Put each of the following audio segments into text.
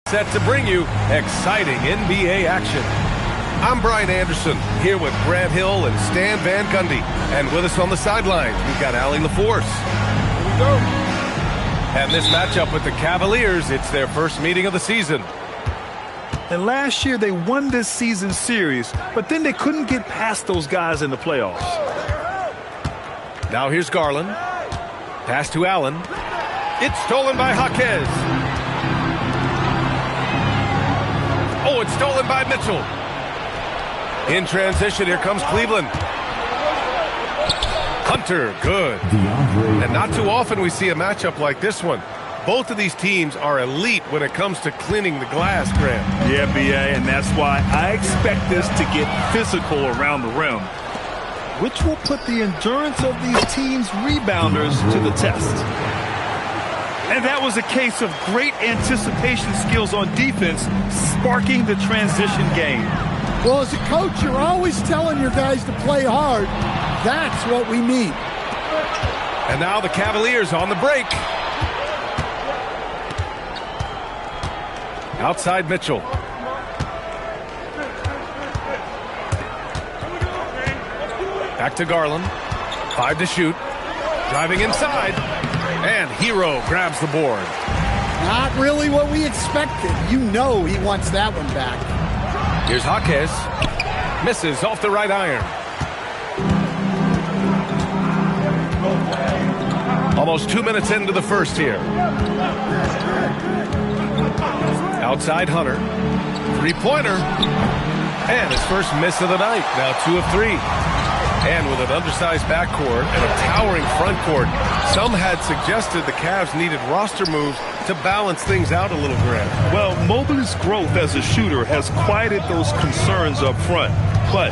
Set to bring you exciting NBA action. I'm Brian Anderson, here with Grant Hill and Stan Van Gundy. And with us on the sidelines, we've got Allie LaForce. Here we go. And this matchup with the Cavaliers, it's their first meeting of the season. And last year they won this season series, but then they couldn't get past those guys in the playoffs. Now here's Garland. Pass to Allen. It's stolen by Jaquez. Oh, it's stolen by Mitchell. In transition, here comes Cleveland. Hunter, good. And not too often we see a matchup like this one. Both of these teams are elite when it comes to cleaning the glass, Grant. Yeah, B.A., and that's why I expect this to get physical around the rim, which will put the endurance of these teams' rebounders to the test. And that was a case of great anticipation skills on defense, sparking the transition game. Well, as a coach, you're always telling your guys to play hard. That's what we need. And now the Cavaliers on the break. Outside Mitchell. Back to Garland. 5 to shoot. Driving inside. And Hero grabs the board. Not really what we expected. You know he wants that one back. Here's Jaquez. Misses off the right iron. Almost 2 minutes into the first here. Outside Hunter. Three-pointer. And his first miss of the night. Now 2 of 3. And with an undersized backcourt and a towering front court, some had suggested the Cavs needed roster moves to balance things out a little, Grant. Well, Mobley's growth as a shooter has quieted those concerns up front. But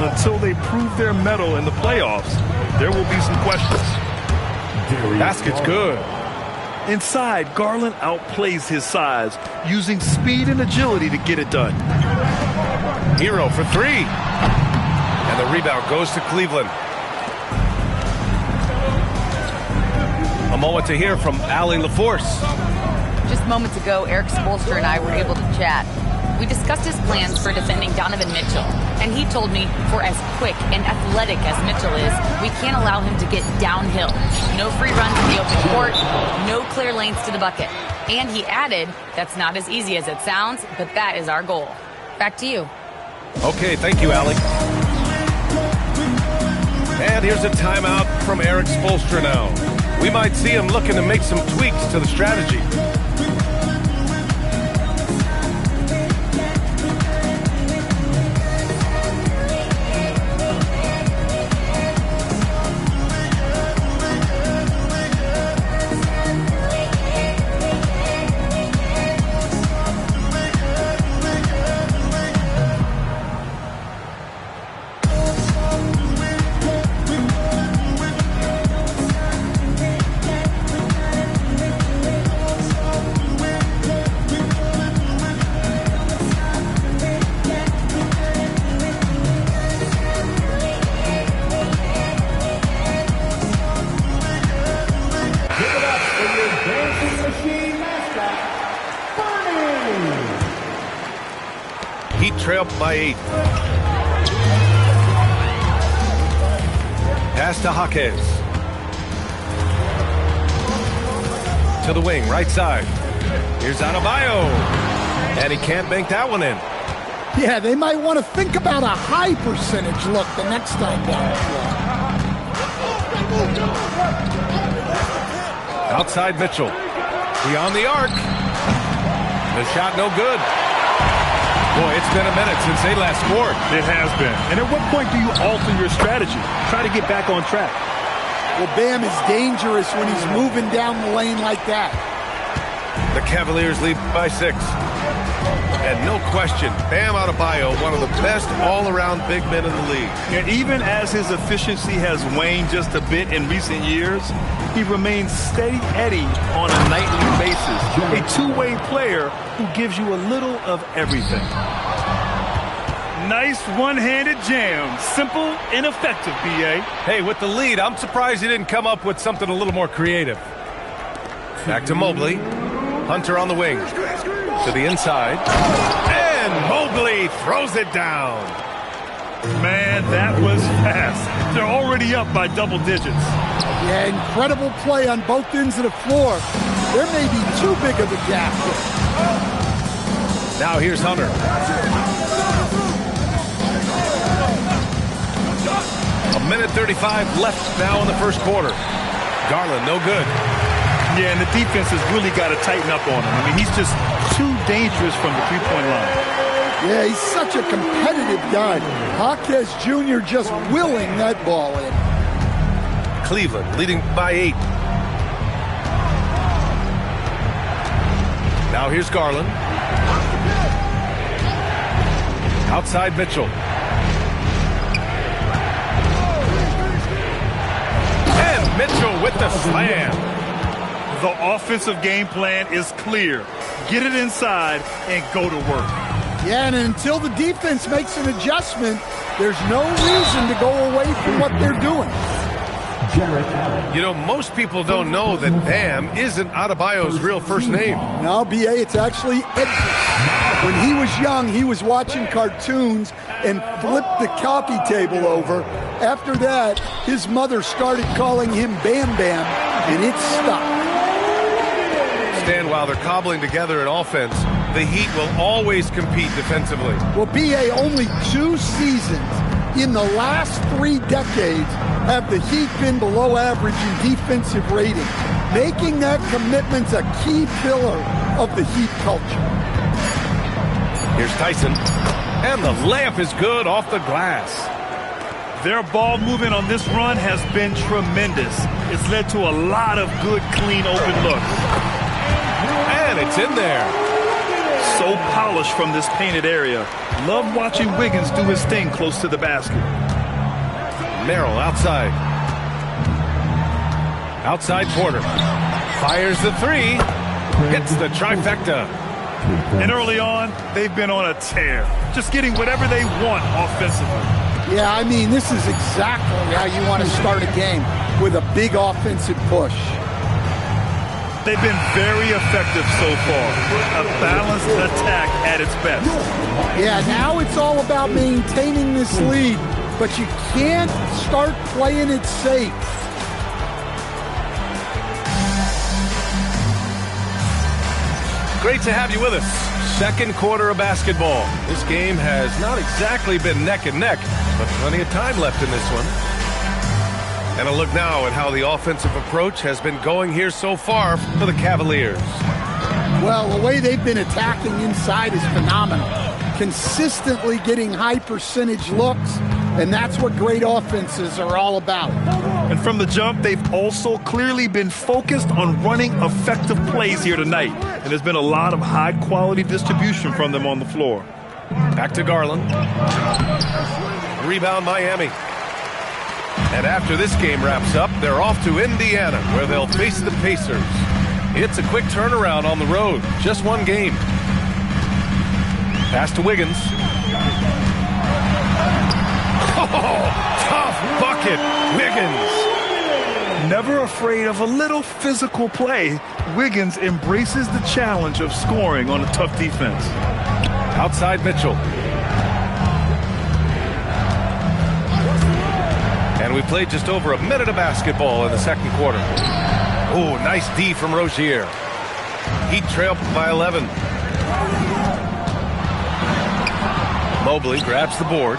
until they prove their mettle in the playoffs, there will be some questions. Basket's good. Inside, Garland outplays his size, using speed and agility to get it done. Hero for 3. And the rebound goes to Cleveland. A moment to hear from Allie LaForce. Just moments ago, Erik Spoelstra and I were able to chat. We discussed his plans for defending Donovan Mitchell, and he told me for as quick and athletic as Mitchell is, we can't allow him to get downhill. No free runs in the open court, no clear lanes to the bucket. And he added, that's not as easy as it sounds, but that is our goal. Back to you. Okay, thank you, Allie. And here's a timeout from Erik Spoelstra now. We might see him looking to make some tweaks to the strategy. Heat trail by 8. Pass to Jaquez. To the wing, right side. Here's Adebayo. And he can't bank that one in. Yeah, they might want to think about a high percentage look the next time down. Outside Mitchell. Beyond the arc. The shot no good. Boy, it's been a minute since they last scored. It has been. And at what point do you alter your strategy? Try to get back on track. Well, Bam is dangerous when he's moving down the lane like that. The Cavaliers lead by 6. And no question, Bam Adebayo, one of the best all-around big men in the league. And even as his efficiency has waned just a bit in recent years, he remains steady Eddie on a nightly basis. A two-way player who gives you a little of everything. Nice one-handed jam. Simple and effective, B.A. Hey, with the lead, I'm surprised he didn't come up with something a little more creative. Back to Mobley. Hunter on the wing. to the inside. And Mobley throws it down. Man, that was fast. They're already up by double digits. Yeah, incredible play on both ends of the floor. There may be too big of a gap here. Now here's Hunter. A minute 35 left now in the first quarter. Garland, no good. Yeah, and the defense has really got to tighten up on him. I mean, he's just too dangerous from the three-point line. Yeah, he's such a competitive guy. Jaquez Jr. just willing that ball in. Cleveland leading by 8. Now here's Garland. Outside Mitchell. And Mitchell with the slam. The offensive game plan is clear. Get it inside and go to work. Yeah, and until the defense makes an adjustment, there's no reason to go away from what they're doing. You know, most people don't know that Bam isn't Adebayo's real first name. No, B.A., it's actually Edgar. When he was young, he was watching cartoons and flipped the coffee table over. After that, his mother started calling him Bam Bam, and it stuck. Stan, while they're cobbling together an offense, the Heat will always compete defensively. Well, B.A., only 2 seasons in the last 3 decades have the Heat been below average in defensive rating, making that commitment a key pillar of the Heat culture. Here's Tyson, and the layup is good off the glass. Their ball movement on this run has been tremendous. It's led to a lot of good, clean, open looks. And it's in there. So polished from this painted area. Love watching Wiggins do his thing close to the basket. Merrill outside. Outside Porter. Fires the 3. Hits the trifecta. And early on, they've been on a tear. Just getting whatever they want offensively. Yeah, I mean, this is exactly how you want to start a game, with a big offensive push. They've been very effective so far. A balanced attack at its best. Yeah, now it's all about maintaining this lead, but you can't start playing it safe. Great to have you with us. Second quarter of basketball. This game has not exactly been neck and neck, but plenty of time left in this one. And a look now at how the offensive approach has been going here so far for the Cavaliers. Well, the way they've been attacking inside is phenomenal. Consistently getting high percentage looks, and that's what great offenses are all about. And from the jump, they've also clearly been focused on running effective plays here tonight. And there's been a lot of high-quality distribution from them on the floor. Back to Garland. Rebound Miami. And after this game wraps up, they're off to Indiana, where they'll face the Pacers. It's a quick turnaround on the road. Just one game. Pass to Wiggins. Oh, tough bucket, Wiggins. Never afraid of a little physical play, Wiggins embraces the challenge of scoring on a tough defense. Outside Mitchell. And we played just over a minute of basketball in the second quarter. Oh, nice D from Rozier. Heat trailed by 11. Mobley grabs the board.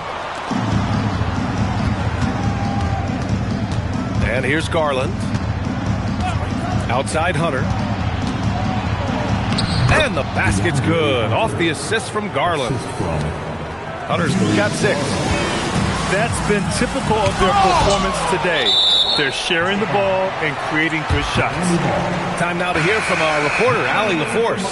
And here's Garland. Outside Hunter. And the basket's good. Off the assist from Garland. Hunter's got 6. That's been typical of their performance today. They're sharing the ball and creating good shots. Time now to hear from our reporter, Allie LaForce.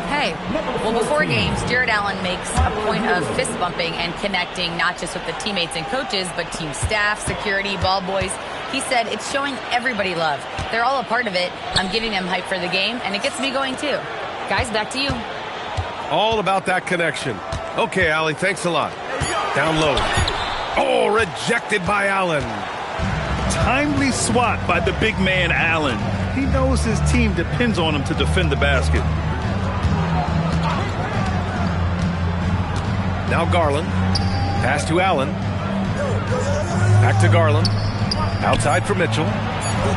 Hey, well, before games, Jared Allen makes a point of fist bumping and connecting not just with the teammates and coaches, but team staff, security, ball boys. He said it's showing everybody love. They're all a part of it. I'm giving them hype for the game, and it gets me going too. Guys, back to you. All about that connection. Okay, Allie, thanks a lot. Down low. Oh, rejected by Allen. Timely swat by the big man, Allen. He knows his team depends on him to defend the basket. Now Garland. Pass to Allen. Back to Garland. Outside for Mitchell.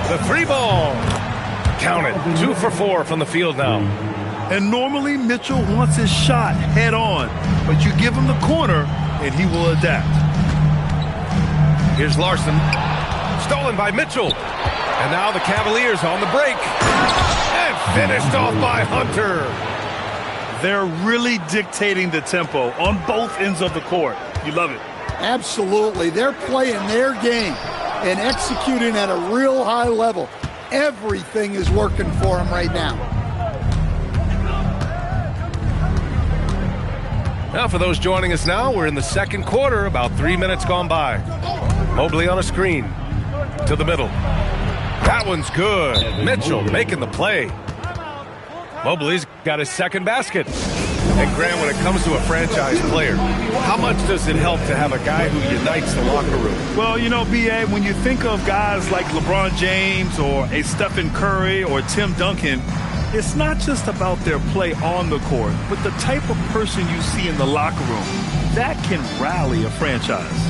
The 3 ball. Count it. 2 for 4 from the field now. And normally Mitchell wants his shot head on, but you give him the corner and he will adapt. Here's Larson. Stolen by Mitchell. And now the Cavaliers on the break. And finished off by Hunter. They're really dictating the tempo on both ends of the court. You love it. Absolutely. They're playing their game and executing at a real high level. Everything is working for them right now. Now for those joining us now, we're in the second quarter, about 3 minutes gone by. Mobley on a screen to the middle. That one's good. Mitchell making the play. Mobley's got his second basket. And Grant, when it comes to a franchise player, how much does it help to have a guy who unites the locker room? Well, you know, B.A., when you think of guys like LeBron James or a Stephen Curry or Tim Duncan, it's not just about their play on the court, but the type of person you see in the locker room. That can rally a franchise.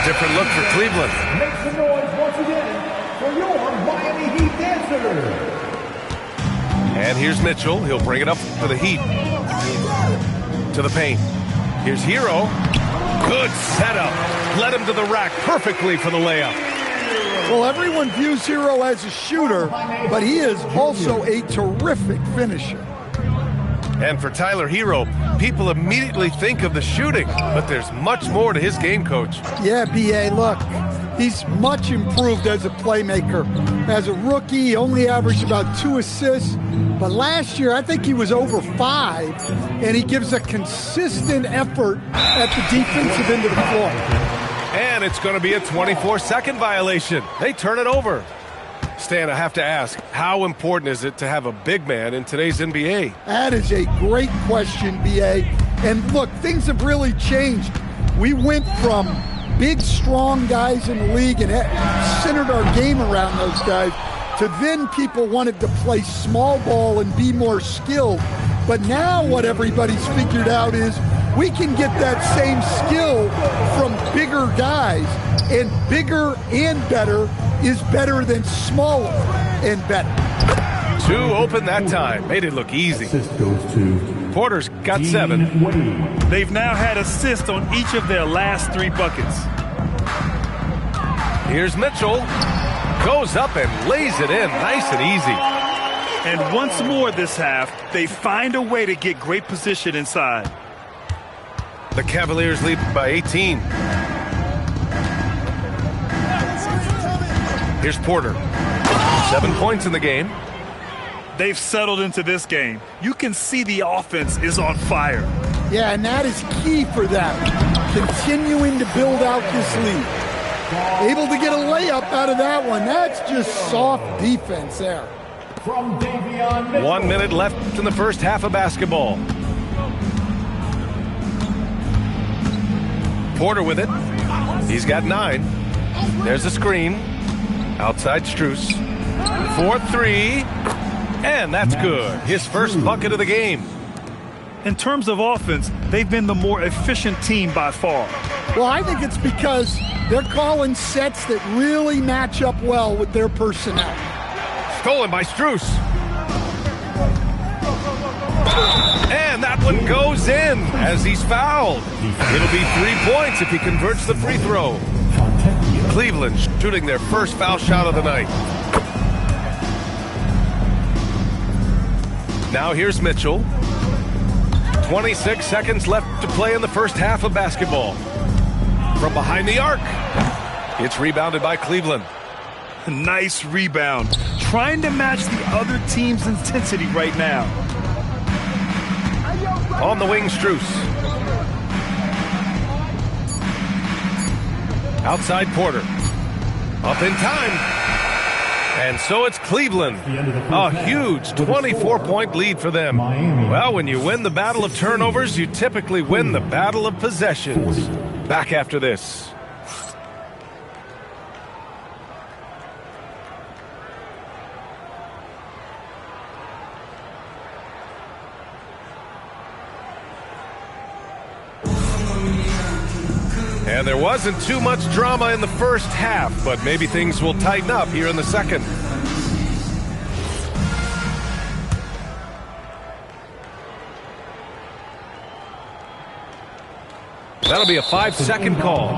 Different look for Cleveland. Make some noise once again for your Miami Heat dancer. And here's Mitchell. He'll bring it up for the Heat. To the paint. Here's Hero. Good setup. Led him to the rack perfectly for the layup. Well, everyone views Hero as a shooter, but he is also a terrific finisher. And for Tyler Hero, people immediately think of the shooting, but there's much more to his game, Coach. Yeah, B.A., look, he's much improved as a playmaker. As a rookie, he only averaged about 2 assists, but last year I think he was over 5, and he gives a consistent effort at the defensive end of the floor. And it's going to be a 24-second violation. They turn it over. Stan, I have to ask, how important is it to have a big man in today's NBA? That is a great question, B.A. And look, things have really changed. We went from big, strong guys in the league and centered our game around those guys to then people wanted to play small ball and be more skilled. But now what everybody's figured out is we can get that same skill from bigger guys, and bigger and better is better than smaller and better. 2 open that time. Made it look easy. Porter's got 7. They've now had assists on each of their last 3 buckets. Here's Mitchell. Goes up and lays it in. Nice and easy. And once more this half, they find a way to get great position inside. The Cavaliers lead by 18. Here's Porter. 7 points in the game. They've settled into this game. You can see the offense is on fire. Yeah, and that is key for them. Continuing to build out this lead. Able to get a layup out of that one. That's just soft defense there. 1 minute left in the first half of basketball. Porter with it. He's got 9. There's a screen. Outside Strus. 4-3. And that's good. His first bucket of the game. In terms of offense, they've been the more efficient team by far. Well, I think it's because they're calling sets that really match up well with their personnel. Stolen by Strus. And that one goes in as he's fouled. It'll be 3 points if he converts the free throw. Cleveland shooting their first foul shot of the night. 26 seconds left to play in the first half of basketball. From behind the arc, it's rebounded by Cleveland. Nice rebound. Trying to match the other team's intensity right now. On the wing, Strus. Outside Porter. Up in time. And so it's Cleveland. A huge 24-point lead for them. Well, when you win the battle of turnovers, you typically win the battle of possessions. Back after this. And there wasn't too much drama in the first half, but maybe things will tighten up here in the second. That'll be a 5-second call.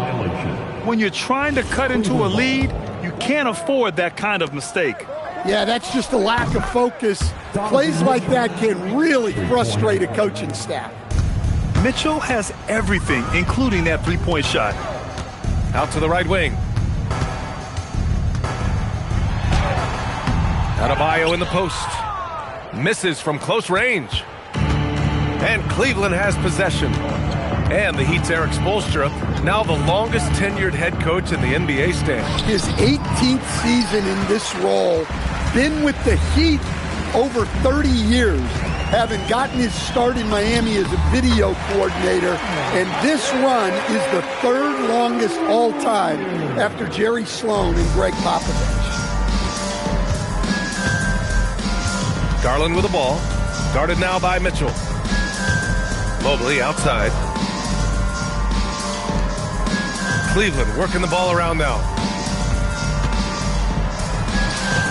When you're trying to cut into a lead, you can't afford that kind of mistake. Yeah, that's just a lack of focus. Plays like that can really frustrate a coaching staff. Mitchell has everything, including that three-point shot. Out to the right wing. Adebayo in the post. Misses from close range. And Cleveland has possession. And the Heat's Erik Spoelstra, now the longest tenured head coach in the NBA stand. His 18th season in this role. Been with the Heat over 30 years. Having gotten his start in Miami as a video coordinator, and this run is the third longest all time after Jerry Sloan and Greg Popovich. Garland with the ball, guarded now by Mitchell. Mobley outside. Cleveland working the ball around now.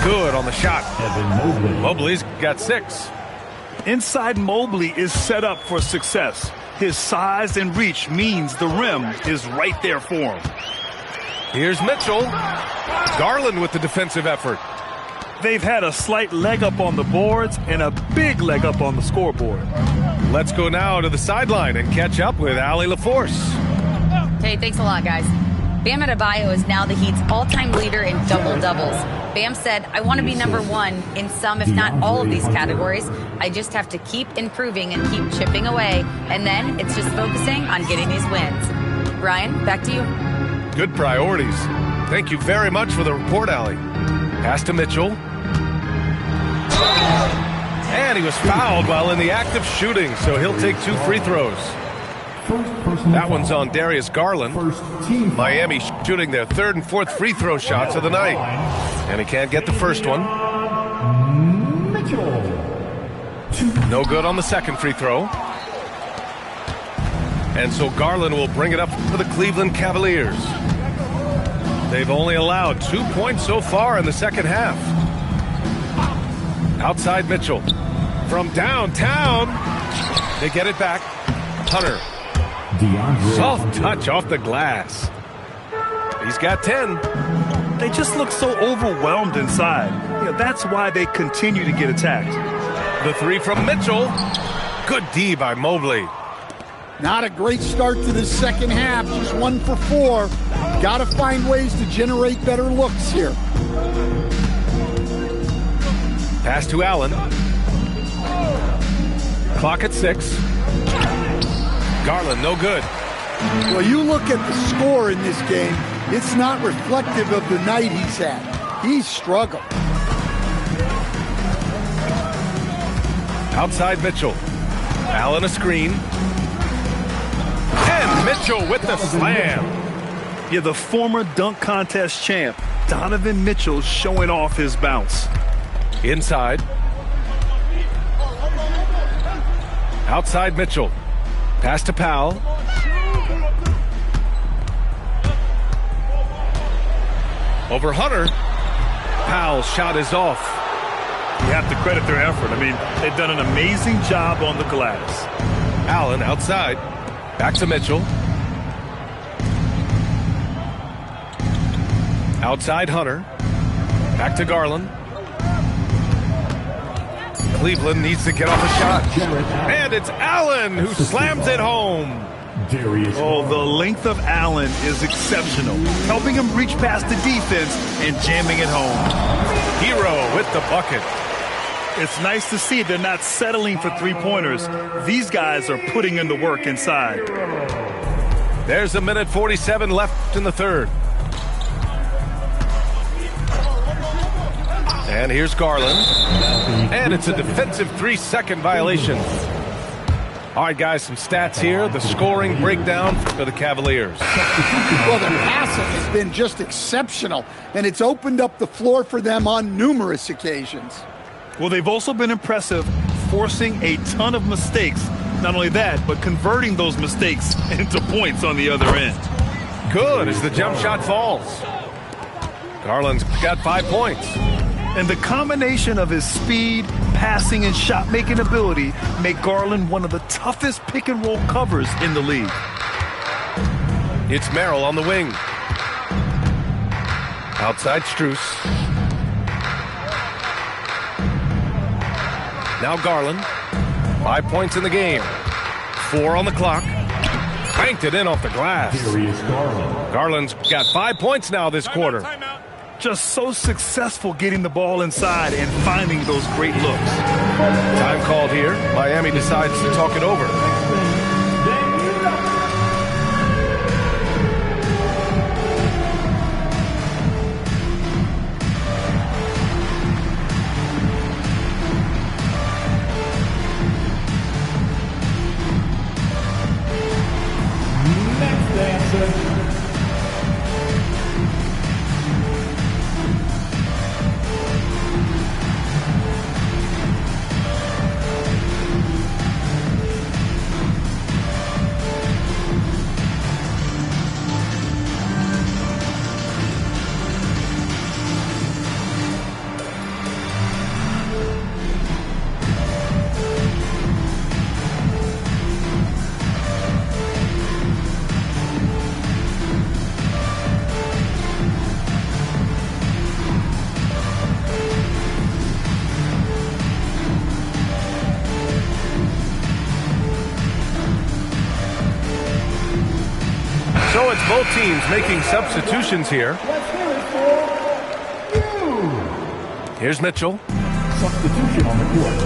Good on the shot. Mobley's got 6. Inside Mobley is set up for success. His size and reach means the rim is right there for him. Here's Mitchell. Garland with the defensive effort. They've had a slight leg up on the boards and a big leg up on the scoreboard. Let's go now to the sideline and catch up with Allie LaForce. Hey, thanks a lot, guys. Bam Adebayo is now the Heat's all-time leader in double-doubles. Bam said, I want to be number one in some, if not all of these categories. I just have to keep improving and keep chipping away. And then it's just focusing on getting these wins. Brian, back to you. Good priorities. Thank you very much for the report, Allie. Pass to Mitchell. And he was fouled while in the act of shooting, so he'll take 2 free throws. That one's on Darius Garland. Miami shooting their 3rd and 4th free throw shots of the night. And he can't get the first one. No good on the second free throw. And so Garland will bring it up for the Cleveland Cavaliers. They've only allowed 2 points so far in the second half. Outside Mitchell. From downtown. They get it back. Hunter. Soft touch off the glass. He's got 10. They just look so overwhelmed inside. That's why they continue to get attacked. The 3 from Mitchell. Good D by Mobley. Not a great start to the second half. Just 1 for 4. Got to find ways to generate better looks here. Pass to Allen. Clock at 6. Garland, no good. Well, you look at the score in this game, it's not reflective of the night he's had. He's struggled. Outside Mitchell. Allen a screen. And Mitchell with the slam. Yeah, the former dunk contest champ, Donovan Mitchell, showing off his bounce. Inside. Outside Mitchell. Pass to Powell. Over Hunter. Powell's shot is off. You have to credit their effort. I mean, they've done an amazing job on the glass. Allen outside. Back to Mitchell. Outside Hunter. Back to Garland. Cleveland needs to get off a shot. And it's Allen who slams it home. Oh, the length of Allen is exceptional, helping him reach past the defense and jamming it home. Hero with the bucket. It's nice to see they're not settling for three-pointers. These guys are putting in the work inside. There's a minute 47 left in the third. And here's Garland. And it's a defensive 3-second violation. All right, guys, some stats here. The scoring breakdown for the Cavaliers. Well, the passing has been just exceptional, and it's opened up the floor for them on numerous occasions. Well, they've also been impressive, forcing a ton of mistakes. Not only that, but converting those mistakes into points on the other end. Good as the jump shot falls. Garland's got 5 points. And the combination of his speed, passing, and shot-making ability make Garland one of the toughest pick-and-roll covers in the league. It's Merrill on the wing. Outside Strus. Now Garland. 5 points in the game. 4 on the clock. Banked it in off the glass. Garland's got 5 points now this quarter. Just so successful getting the ball inside and finding those great looks. Time called here. Miami decides to talk it over. Next answer. So it's both teams making substitutions here. Here's Mitchell. Substitution on the court.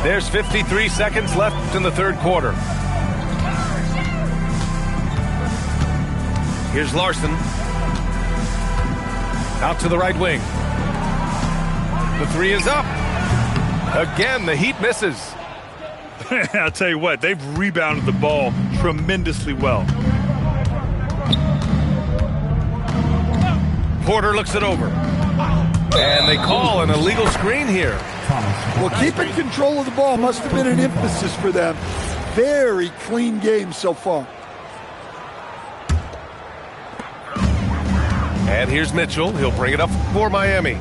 There's 53 seconds left in the third quarter. Here's Larson. Out to the right wing. The three is up. Again, the Heat misses. I'll tell you what, they've rebounded the ball tremendously well. Porter looks it over. And they call an illegal screen here. Well, keeping control of the ball must have been an emphasis for them. Very clean game so far. And here's Mitchell. He'll bring it up for Miami.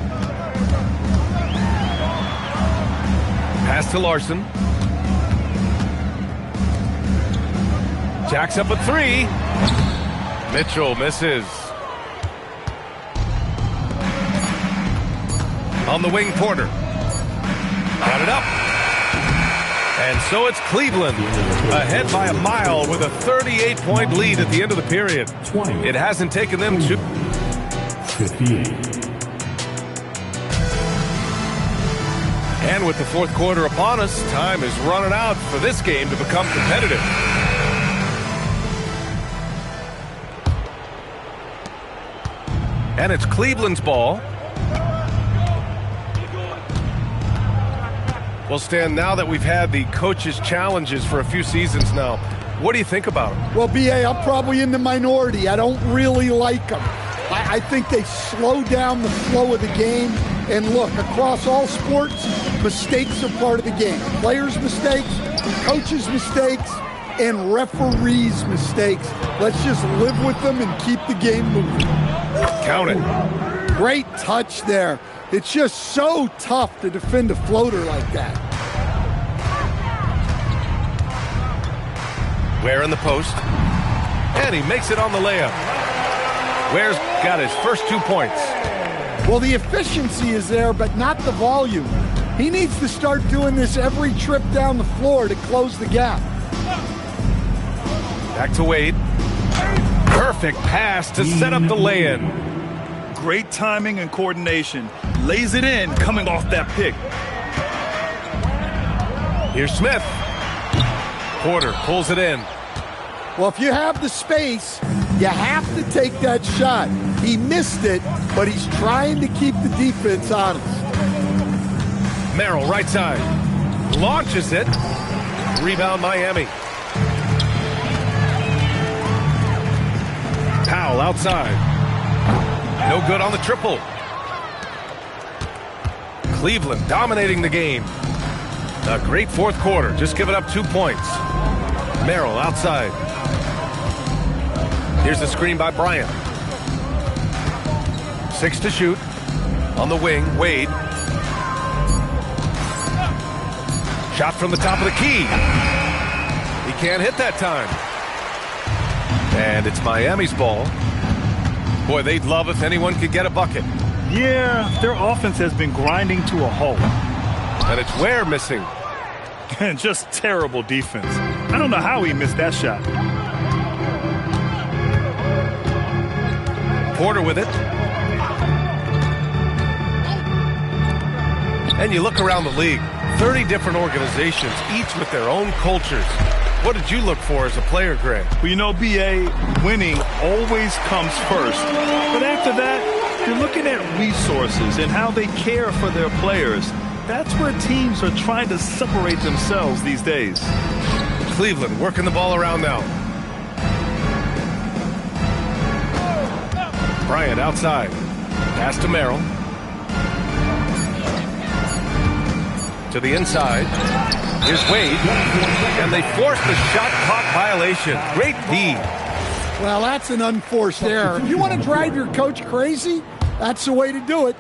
Pass to Larson. Jacks up a three. Mitchell misses. On the wing, Porter. Got it up. And so it's Cleveland ahead by a mile with a 38-point lead at the end of the period. It hasn't taken them to 58. And with the fourth quarter upon us, time is running out for this game to become competitive. And it's Cleveland's ball. Well, Stan, now that we've had the coaches' challenges for a few seasons now, what do you think about them? Well, B.A., I'm probably in the minority. I don't really like them. I think they slow down the flow of the game. And look, across all sports, mistakes are part of the game. Players' mistakes, coaches' mistakes, and referees' mistakes. Let's just live with them and keep the game moving. Count it. Great touch there. It's just so tough to defend a floater like that. Ware in the post. And he makes it on the layup. Ware's got his first 2 points. Well, the efficiency is there, but not the volume. He needs to start doing this every trip down the floor to close the gap. Back to Wade. Perfect pass to set up the lay-in. Great timing and coordination. Lays it in coming off that pick. Here's Smith. Porter pulls it in. Well, if you have the space, you have to take that shot. He missed it, but he's trying to keep the defense honest. Merrill, right side. Launches it. Rebound, Miami. Powell outside. No good on the triple. Cleveland dominating the game. A great fourth quarter. Just giving up 2 points. Merrill outside. Here's the screen by Bryant. 6 to shoot. On the wing, Wade. Shot from the top of the key. He can't hit that time. And it's Miami's ball. Boy, they'd love if anyone could get a bucket. Yeah, their offense has been grinding to a halt. And it's Ware missing. And just terrible defense. I don't know how he missed that shot. Porter with it. And you look around the league, 30 different organizations, each with their own cultures. What did you look for as a player, Greg? Well, you know, B.A., winning always comes first. But after that, you're looking at resources and how they care for their players. That's where teams are trying to separate themselves these days. Cleveland working the ball around now. Bryant outside. Pass to Merrill. To the inside. Here's Wade. And they forced the shot clock violation. Great D. Well, that's an unforced error. If you want to drive your coach crazy, that's the way to do it.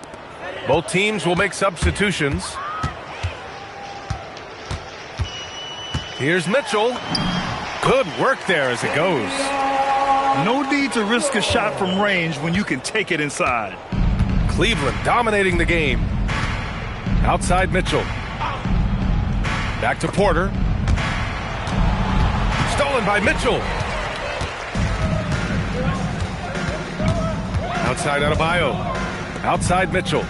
Both teams will make substitutions. Here's Mitchell. Good work there as it goes. No need to risk a shot from range when you can take it inside. Cleveland dominating the game. Outside Mitchell. Back to Porter. Stolen by Mitchell. Outside Adebayo. Outside Mitchell.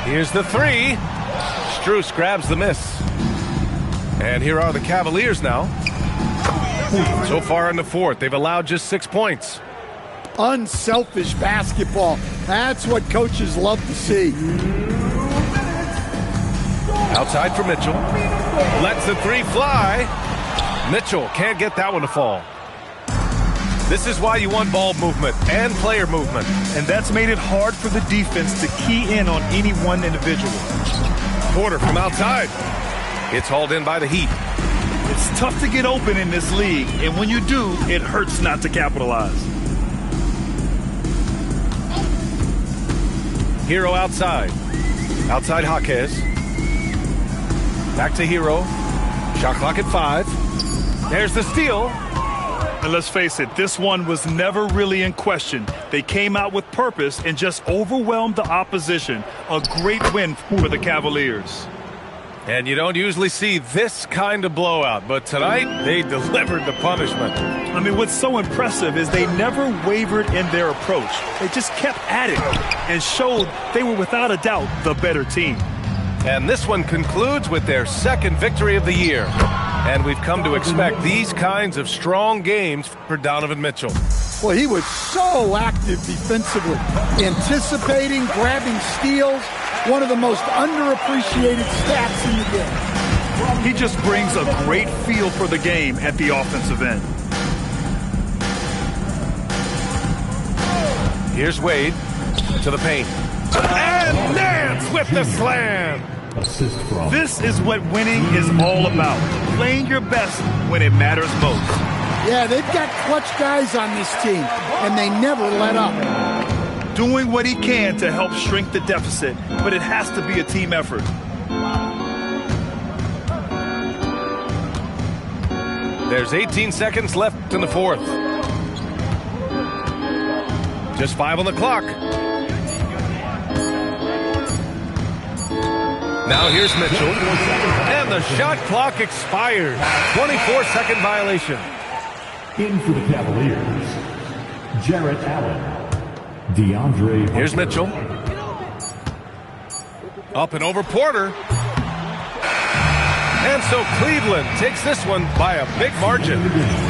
Here's the three. Strus grabs the miss. And here are the Cavaliers now. So far in the fourth, they've allowed just 6 points. Unselfish basketball. That's what coaches love to see. Outside for Mitchell. Lets the three fly. Mitchell can't get that one to fall. This is why you want ball movement and player movement. And that's made it hard for the defense to key in on any one individual. Porter from outside. It's hauled in by the Heat. It's tough to get open in this league, and when you do, it hurts not to capitalize. Hero outside. Outside Jaquez. Back to Hero. Shot clock at 5. There's the steal. And let's face it, this one was never really in question. They came out with purpose and just overwhelmed the opposition. A great win for the Cavaliers. And you don't usually see this kind of blowout, but tonight they delivered the punishment. I mean, what's so impressive is they never wavered in their approach. They just kept at it and showed they were without a doubt the better team. And this one concludes with their second victory of the year. And we've come to expect these kinds of strong games for Donovan Mitchell. Well, he was so active defensively, anticipating, grabbing steals. One of the most underappreciated stats in the game. He just brings a great feel for the game at the offensive end. Here's Wade to the paint. And Nance with the slam. This is what winning is all about. Playing your best when it matters most. Yeah, they've got clutch guys on this team, and they never let up. Doing what he can to help shrink the deficit, but it has to be a team effort. There's 18 seconds left in the fourth. Just 5 on the clock. Now here's Mitchell. And the shot clock expires. 24-second violation. In for the Cavaliers, Jarrett Allen. DeAndre. Here's Mitchell. Up and over Porter. And so Cleveland takes this one by a big margin.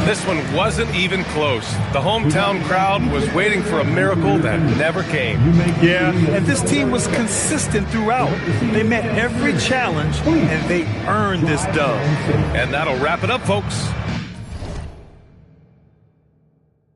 This one wasn't even close. The hometown crowd was waiting for a miracle that never came. Yeah, and this team was consistent throughout. They met every challenge, and they earned this dub. And that'll wrap it up, folks.